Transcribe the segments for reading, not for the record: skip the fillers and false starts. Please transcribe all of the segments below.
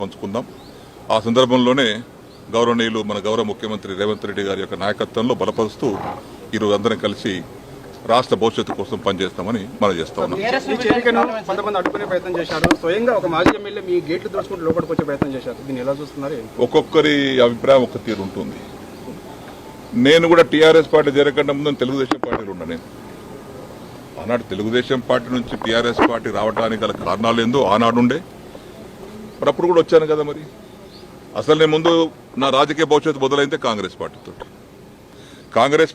పంచుకుందాం. ఆ సందర్భంలోనే గౌరవనీయులు మన గౌరవ ముఖ్యమంత్రి రేవంత్ రెడ్డి గారి యొక్క నాయకత్వంలో బలపరుస్తూ ఈరోజు అందరం కలిసి రాష్ట్ర భవిష్యత్తు కోసం పనిచేస్తామని మనం చేస్తా ఉన్నాం. ఒక్కొక్కరి అభిప్రాయం ఒక్క తీరు ఉంటుంది. నేను కూడా టీఆర్ఎస్ పార్టీ చేరకుండా ముందు తెలుగుదేశం పార్టీలో ఉన్నా. నేను ఆనాడు తెలుగుదేశం పార్టీ నుంచి టీఆర్ఎస్ పార్టీ రావడానికి గల కారణాలు ఏందో ఆనాడుండే, మరి అప్పుడు కూడా వచ్చాను కదా. మరి అసలు నేను ముందు నా రాజకీయ భవిష్యత్తు మొదలైందే కాంగ్రెస్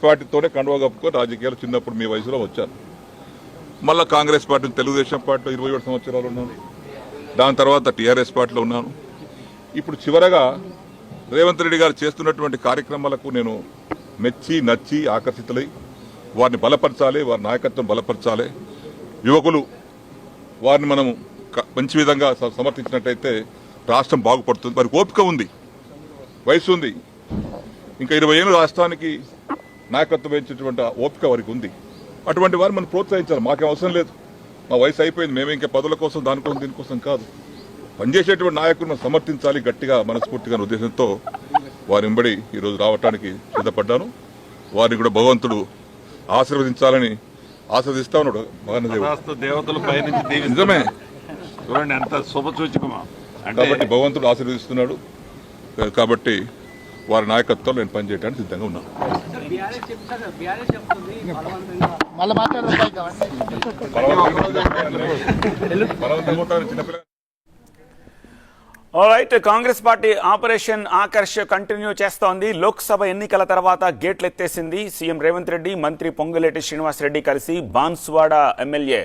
పార్టీతోనే కండువా కప్పుకొని రాజకీయాలు చిన్నప్పుడు మీ వయసులో వచ్చాను. మళ్ళీ కాంగ్రెస్ పార్టీ తెలుగుదేశం పార్టీలో 27 సంవత్సరాలు ఉన్నాను. దాని తర్వాత టీఆర్ఎస్ పార్టీలో ఉన్నాను. ఇప్పుడు చివరగా రేవంత్ రెడ్డి గారు చేస్తున్నటువంటి కార్యక్రమాలకు నేను మెచ్చి నచ్చి ఆకర్షితులై వారిని బలపరచాలి, వారి నాయకత్వం బలపరచాలి. యువకులు వారిని మనం మంచి విధంగా సమర్థించినట్టయితే రాష్ట్రం బాగుపడుతుంది. మరి ఓపిక ఉంది, వయసు ఉంది, ఇంకా 20 ఏళ్ళు రాష్ట్రానికి నాయకత్వం వహించేటువంటి ఓపిక వారికి ఉంది. అటువంటి వారిని మనం ప్రోత్సహించాలి. మాకేం అవసరం లేదు, మా వయసు అయిపోయింది, మేము ఇంకా పదవుల కోసం దానికోసం దీనికోసం కాదు. పనిచేసేటువంటి నాయకులను సమర్థించాలి గట్టిగా మనస్ఫూర్తిగా ఉద్దేశంతో వారి వెంబడి ఈరోజు రావడానికి సిద్ధపడ్డాను. వారిని కూడా భగవంతుడు ఆశీర్వదించాలని ఆశీర్వదిస్తా ఉన్నాడు. దేవతల పైనుంచి నిజమే చూడండి, ఎంత శుభ సూచకమా. కాబట్టి భగవంతుడు ఆశీర్వదిస్తున్నాడు. కాబట్టి వారి నాయకత్వంలో నేను పనిచేయడానికి సిద్ధంగా ఉన్నాను. Alright, Congress party operation Akarsh continue చేస్తోంది. లోక్సభ ఎన్నికల తర్వాత గేట్లు ఎత్తేసింది. సీఎం రేవంత్ రెడ్డి, మంత్రి పొంగులేటి శ్రీనివాసరెడ్డి కలిసి బాన్స్వాడ ఎమ్మెల్యే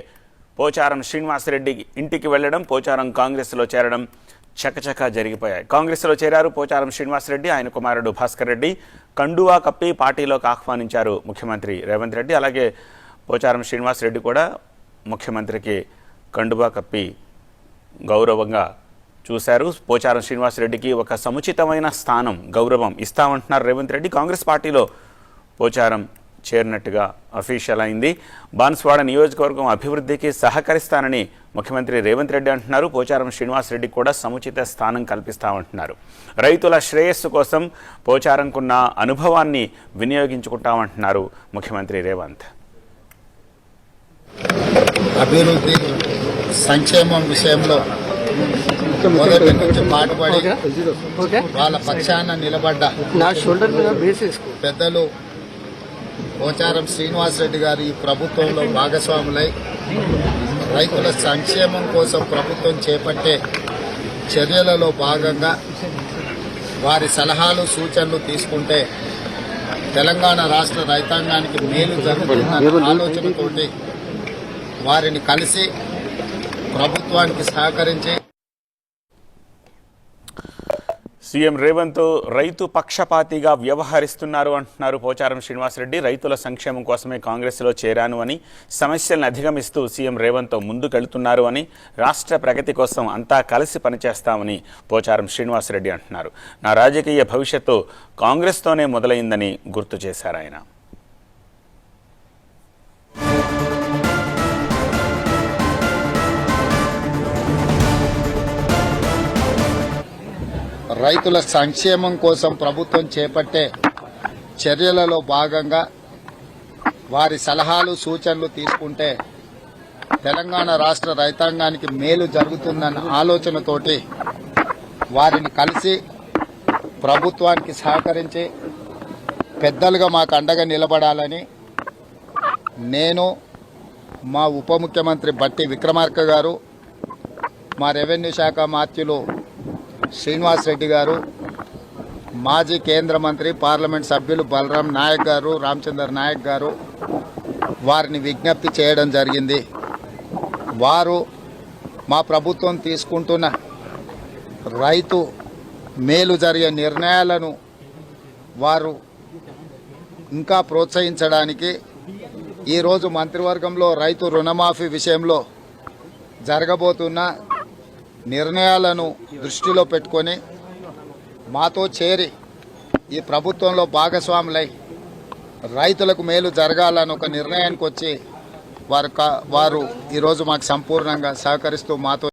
పోచారం శ్రీనివాసరెడ్డి ఇంటికి వెళ్లడం, పోచారం కాంగ్రెస్లో చేరడం చకచకా జరిగిపోయాయి. కాంగ్రెస్లో చేరారు పోచారం శ్రీనివాసరెడ్డి, ఆయన కుమారుడు భాస్కర్ రెడ్డి. కండువా కప్పి పార్టీలోకి ఆహ్వానించారు ముఖ్యమంత్రి రేవంత్ రెడ్డి. అలాగే పోచారం శ్రీనివాసరెడ్డి కూడా ముఖ్యమంత్రికి కండువా కప్పి గౌరవంగా చూశారు. పోచారం శ్రీనివాసరెడ్డికి ఒక సముచితమైన స్థానం, గౌరవం ఇస్తామంటున్నారు రేవంత్ రెడ్డి. కాంగ్రెస్ పార్టీలో పోచారం చేరినట్టుగా అఫీషియల్ అయింది. బాన్స్వాడ నియోజకవర్గం అభివృద్ధికి సహకరిస్తానని ముఖ్యమంత్రి రేవంత్ రెడ్డి అంటున్నారు. పోచారం శ్రీనివాసరెడ్డికి కూడా సముచిత స్థానం కల్పిస్తామంటున్నారు. రైతుల శ్రేయస్సు కోసం పోచారంకున్న అనుభవాన్ని వినియోగించుకుంటామంటున్నారు ముఖ్యమంత్రి రేవంత్. అభివృద్ధి సంక్షేమం విషయంలో మొదటి నుంచి పాటుపడి వాళ్ళ పక్షాన నిలబడ్డ పెద్దలు పోచారం శ్రీనివాసరెడ్డి గారు ఈ ప్రభుత్వంలో భాగస్వాములై రైతుల సంక్షేమం కోసం ప్రభుత్వం చేపట్టే చర్యలలో భాగంగా వారి సలహాలు సూచనలు తీసుకుంటే తెలంగాణ రాష్ట్ర రైతాంగానికి మేలు జరుగుతుందన్న ఆలోచనతోటి వారిని కలిసి ప్రభుత్వానికి సహకరించి సీఎం రేవంత్ రైతు పక్షపాతిగా వ్యవహరిస్తున్నారు అంటున్నారు పోచారం శ్రీనివాసరెడ్డి. రైతుల సంక్షేమం కోసమే కాంగ్రెస్లో చేరాను అని, సమస్యలను అధిగమిస్తూ సీఎం రేవంత్ ముందుకెళ్తున్నారు అని, రాష్ట్ర ప్రగతి కోసం అంతా కలిసి పనిచేస్తామని పోచారం శ్రీనివాసరెడ్డి అంటున్నారు. నా రాజకీయ భవిష్యత్తు కాంగ్రెస్తోనే మొదలైందని గుర్తు చేశారు ఆయన. రైతుల సంక్షేమం కోసం ప్రభుత్వం చేపట్టే చర్యలలో భాగంగా వారి సలహాలు సూచనలు తీసుకుంటే తెలంగాణ రాష్ట్ర రైతాంగానికి మేలు జరుగుతుందన్న ఆలోచనతోటి వారిని కలిసి ప్రభుత్వానికి సహకరించి పెద్దలుగా మాకు అండగా నిలబడాలని నేను, మా ఉప ముఖ్యమంత్రి బట్టి విక్రమార్క గారు, మా రెవెన్యూ శాఖ మాత్యులు శ్రీనివాసరెడ్డి గారు, మాజీ కేంద్ర మంత్రి పార్లమెంట్ సభ్యులు బలరాం నాయక్ గారు, రామచందర్ నాయక్ గారు వారిని విజ్ఞప్తి చేయడం జరిగింది. వారు మా ప్రభుత్వం తీసుకుంటున్న రైతు మేలు జరిగే నిర్ణయాలను వారు ఇంకా ప్రోత్సహించడానికి ఈరోజు మంత్రివర్గంలో రైతు రుణమాఫీ విషయంలో జరగబోతున్న నిర్ణయాలను దృష్టిలో పెట్టుకొని మాతో చేరి ఈ ప్రభుత్వంలో భాగస్వాములై రైతులకు మేలు జరగాలని ఒక నిర్ణయానికి వచ్చి వారు ఈరోజు మాకు సంపూర్ణంగా సహకరిస్తూ మాతో